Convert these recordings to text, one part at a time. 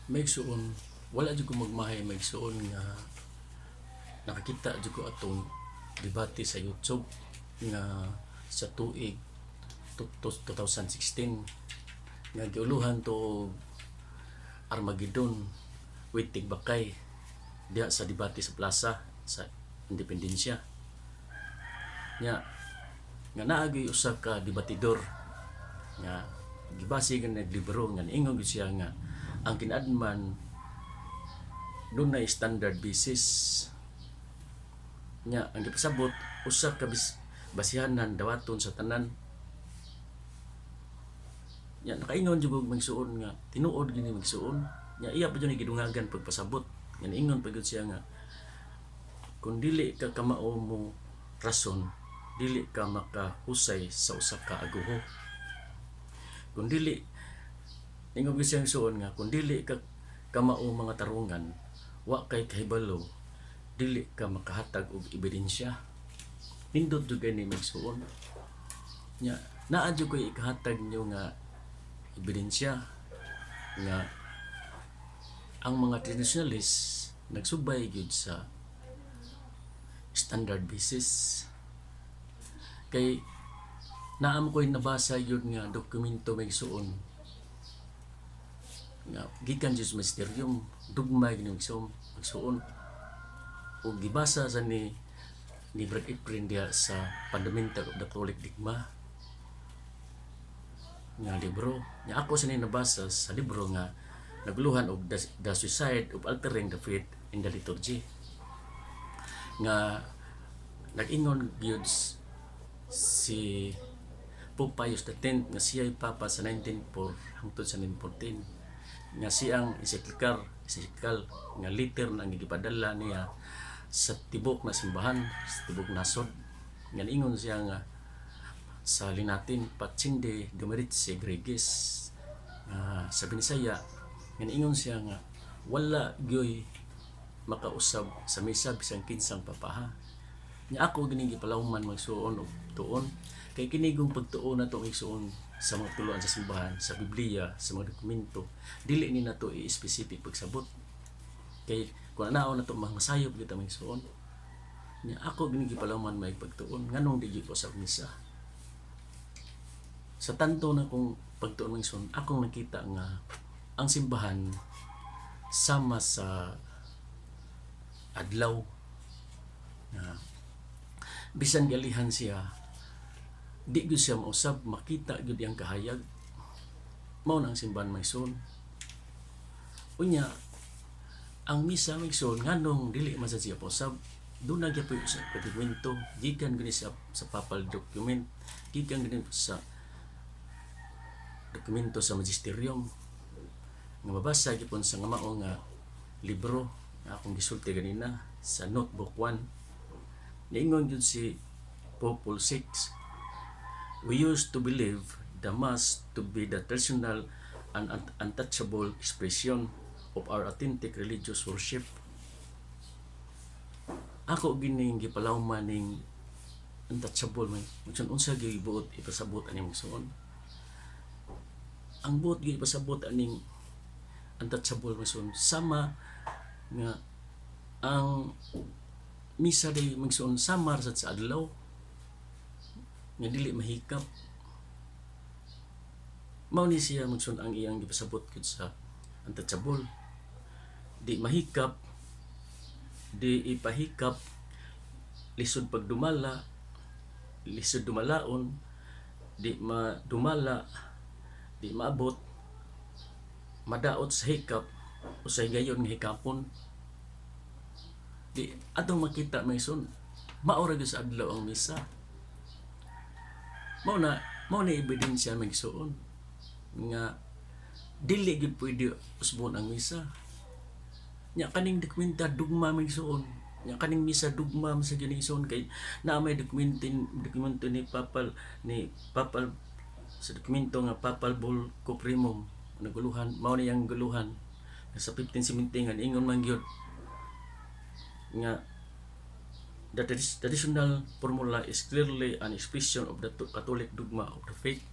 Maigsuon, wala jud ko magmahay maigsuon nga nakakita jud ko atong debate sa YouTube nga sa tuig 2016 nga giuluhan to Armageddon with Tigbakay diha sa debate sa plaza sa Independensya. Nga naagi usa ka debatidor nga gibase nga naglibro nga ingon gyud siya nga ang kinadman dunay standard basis nya ang gipasabot usa ka basihanan dawaton sa tanan. Nya nakaingon jud og magsuon nga tinuod gini magsuon nya iya pa jud ni gidungagan pagpasabot nga ingon pa gyud siya nga kung dili ka kamao mo rason dili ka makahusay sa usa ka aguho. Kung dili ingon gyud siya suon nga kung dili ka kamao mga tarungan wa kay kahibalo dili ka makahatag og ebidensya. Nindot jud gani magsuon nya naa jud koy ikahatag nyo nga ebidensya nga ang mga traditionalists nagsubay gyud sa standard basis. Kay naam ko'y nabasa yun nga dokumento may suon nga gikan Diyos Mysterium dugmay gini magsuon o gibasa sa ni Brad Efren diya sa Fundamental of the Catholic Dogma nga libro nga ako sa nabasa sa libro nga nagluhan og the suicide of altering the faith in the liturgy nga nag-ingon gyud si Pope Pius X nga siya'y papa sa 1904 hangtod sa 1914 nga siyang encyclical nga letter na gipadala niya sa tibok na simbahan, sa tibok nasod nga ingon siya nga sa Linatin Pacinde Dumerice Gregis sa Binisaya nga ingon siya nga wala gyoy makausab sa misa bisan kinsang papaha. Nya ako gining gipalawman magsuon og tuon kay kinigong pagtuon nato igsuon sa mga tuluan sa simbahan, sa Biblia, sa mga dokumento dili ni nato i-specific pagsabot kay kung anao nato masayop kita magsuon. Nya ako gining gipalawman may pagtuon nganong di ko sa misa. Sa tanto na kung pagtuon magsuon akong nakita nga ang simbahan sama sa adlaw na bisan galihan siya di gyud siya mausab makita gyud ang kahayag mao nang simbahan magsuon. Unya ang misa magsuon nganong dili man siya mausab duna gyapon sa dokumento gikan gani sa papal document gikan gani sa dokumento sa magisterium nga mabasa gyapon sa nga mao nga libro nga akong gisulti ganina sa notebook 1. Niingon yun si Pope Paul VI, we used to believe the Mass to be the traditional and untouchable expression of our authentic religious worship. Ako gining gipalawman ning untouchable man. Unsa gibuot ipasabot aning suon. Ang buot gyud ipasabot aning untouchable man suon sama nga ang misa day magsuon samar sa adlaw nga dili mahikap mao ni siya magsuon ang iyang gipasabot gud sa untouchable di mahikap di ipahikap lisod pagdumala lisod dumalaon di madumala di maabot madaot sa hikap usay gayon nga hikapon di atong makita may sun maura gyud sa adlaw ang misa mao na ebidensya magsuon nga dili gyud pwede usbon ang misa nya kaning dokumento dugma magsuon nya kaning misa dugma sa ginisuon kay naa may dokumento ni papal sa dokumento nga Papal Bull Cuprimum naguluhan mao ni ang guluhan sa 1570 nga ingon man gyud nga the traditional formula is clearly an expression of the Catholic dogma of the faith.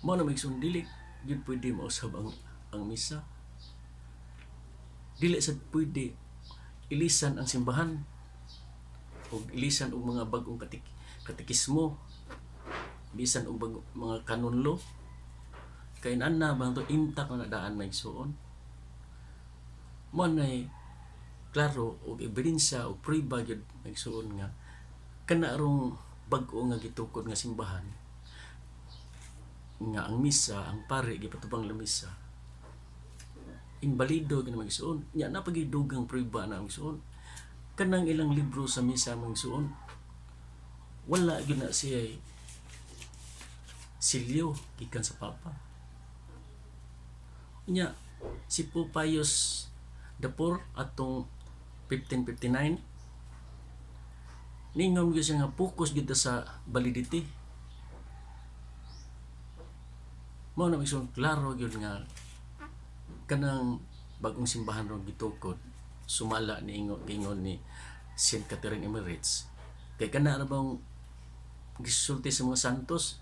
Mao na magsuon dili gyud pwede mausab ang misa dili sad pwede ilisan ang simbahan o ilisan og mga bag-ong katikismo, ilisan og mga kanunlo, kay na bang to intak na daan may suon. Mo nay klaro og ebidensya og prueba gyud may suon nga kana rong bag-o nga gitukod nga simbahan nga ang misa, ang pare gipatubang la misa inbalido gina magsuon nya napagidugang prueba na ang suon kanang ilang libro sa misa magsuon wala gyud na siya silyo gikan sa papa nya si Pope Pius IV atong 1559 ningon gyud siya nga focus gyud sa validity mo na magsuon klaro gyud nga kanang bagong simbahan ron gitukod sumala ni ingon ni Saint Catherine Emirates kay kana na bang gisulti sa mga santos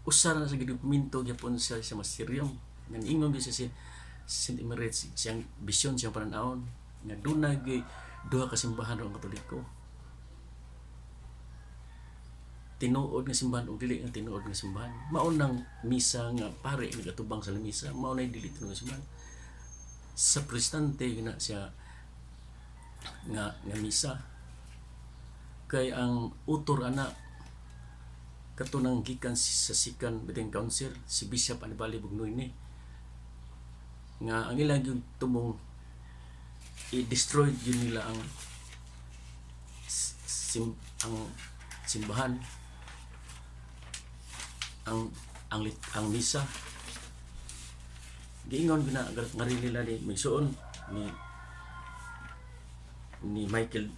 usa na sa dokumento gyapon siya sa masteryum ngan ingon gyud siya si Saint Emirates siyang bisyon siyang pananaon nga dunay duha ka simbahan ron Katoliko tinuod nga simbahan o dili nga tinuod nga simbahan mao nang misa nga pare nagatubang sa misa mao nay dili tinuod nga simbahan sa protestante na siya nga misa kay ang utor ana katunang gikan sa Sikan Biting Council si Bishop Anibali Bugnoy ni nga ang ilang yung tumong i-destroy yun nila ang simbahan ang misa giingon gina ngari nila ni migsuon ni Michael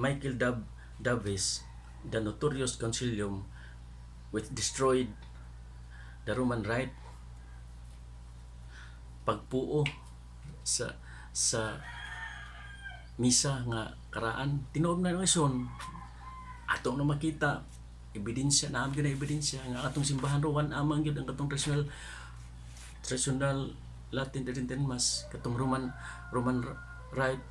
Michael Davis the notorious concilium which destroyed the Roman Rite pagpuo sa misa nga karaan tinuod na ison ato na makita ebidensya na amgid na ebidensya nga atong simbahan rowan amang gyud ang katong traditional Latin Mass katong Roman Rite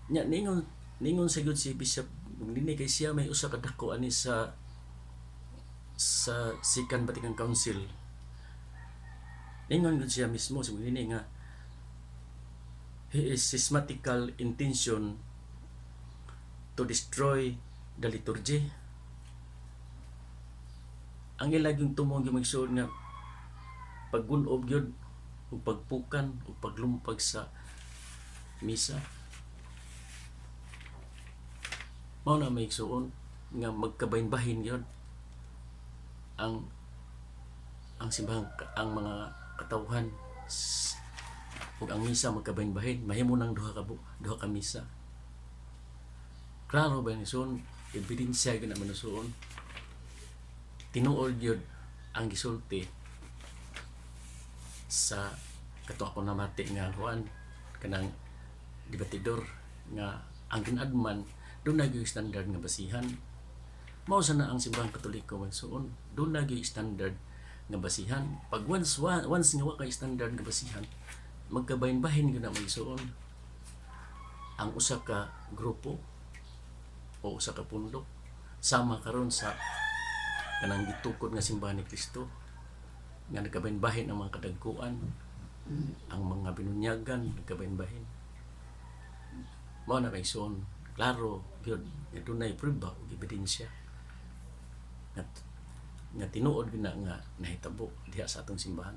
nya ningon sa gyud si Bishop nini kay siya may usa ka dako ani sa Second Vatican Council ningon gyud siya mismo sa nini nga he is systematical intention to destroy the liturgy. Ang ilang yung tumong yung magsuod nga paggunob yun o pagpukan o paglumpag sa misa. Mao na may igsuon nga magkabahin-bahin yun ang simbahan ang mga katawhan ug ang misa magkabahin-bahin mahimo nang duha ka misa. Klaro ba ni son ebidensya gyud na manusuon tinuod gyud ang gisulti sa kato ako namati nga kuan kanang debatidor nga ang kinadman dunay gyud standard nga basihan mao sa na ang simbahang Katoliko magsuon dunay gyud standard nga basihan pag once nga wa kay standard nga basihan magkabahin-bahin gyud na magsuon ang usa ka grupo o usa ka pundok sama karon sa kanang gitukod nga simbahan ni Kristo nga nagkabahin-bahin ang mga kadagkuan ang mga binunyagan nagkabahin-bahin mao na may son klaro gyud nga dunay prueba ug ebidensya nga tinuod gyud na nga nahitabo diha sa atong simbahan.